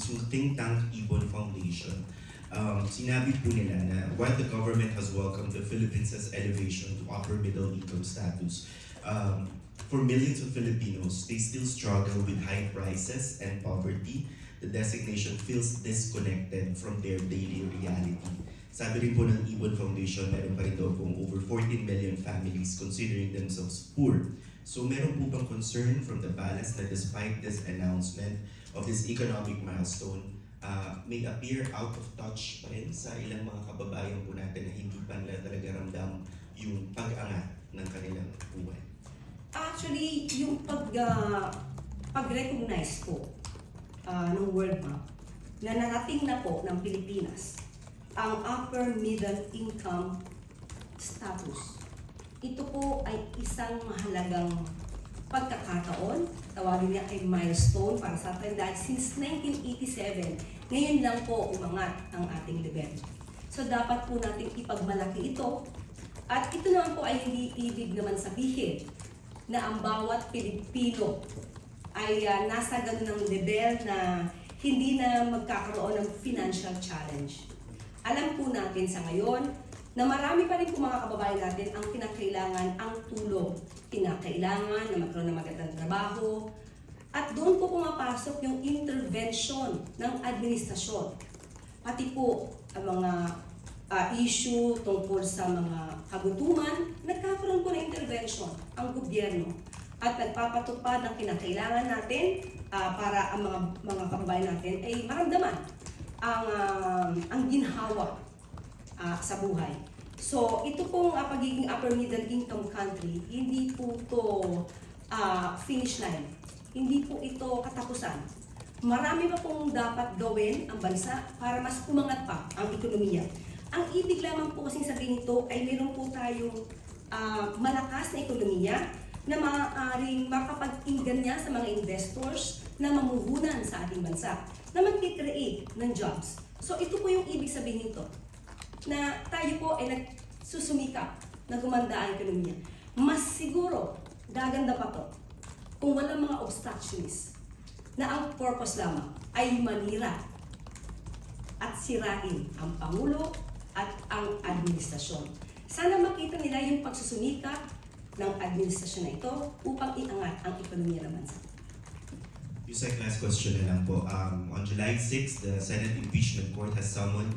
yung think tank Ibon Foundation. Sinabi po nila na while the government has welcomed the Philippines' elevation to upper middle income status, for millions of Filipinos, they still struggle with high prices and poverty. The designation feels disconnected from their daily reality. Sabi rin po ng Ibon Foundation, meron pa rin daw pong over 14 million families considering themselves poor. So meron po bang concern from the palace na despite this announcement of this economic milestone, may appear out of touch pa rin sa ilang mga kababayan po natin na hindi pa nila talaga ramdam yung pag-angat ng kanilang buhay? Actually, yung pag-recognize po ng World Bank na narating na po ng Pilipinas ang upper middle income status. Ito po ay isang mahalagang pagkakataon, tawagin niya ay milestone para sa atin dahil since 1987, ngayon lang po umangat ang ating level. So dapat po natin ipagmalaki ito at ito naman po ay hindi ibig naman sabihin na ang bawat Pilipino ay nasa ganun ng level na hindi na magkakaroon ng financial challenge. Alam po natin sa ngayon na marami pa rin po mga kababayan natin ang kinakailangan ang tulong. Kinakailangan na magkaroon ng magandang trabaho. At doon po pumapasok yung intervention ng administrasyon. Pati po ang mga issue tungkol sa mga kagutuman, nagkakaroon po ng intervention ang gobyerno at nagpapatupad ng kinakailangan natin para ang mga kababayan natin ay maramdaman ang ginhawa sa buhay. So, ito pong pagiging upper middle income country, hindi po ito finish line. Hindi po ito katapusan. Marami pa pong dapat gawin ang bansa para mas umangat pa ang ekonomiya. Ang ibig lamang po kasing sabihin nito ay meron po tayong malakas na ekonomiya na maaaring makapag-inggan niya sa mga investors na mamuhunan sa ating bansa, na mag-create ng jobs. So ito po yung ibig sabihin nito, na tayo po ay nagsusumikap na gumanda ang ekonomiya. Mas siguro, gaganda pa to kung walang mga obstructions na ang purpose lamang ay manira at sirain ang Pangulo at ang administrasyon. Sana makita nila yung pagsusumikap ng administrasyon na ito upang iangat ang ekonomiya ng bansa. Yung last question na lang po. On July 6, the Senate Impeachment Court has summoned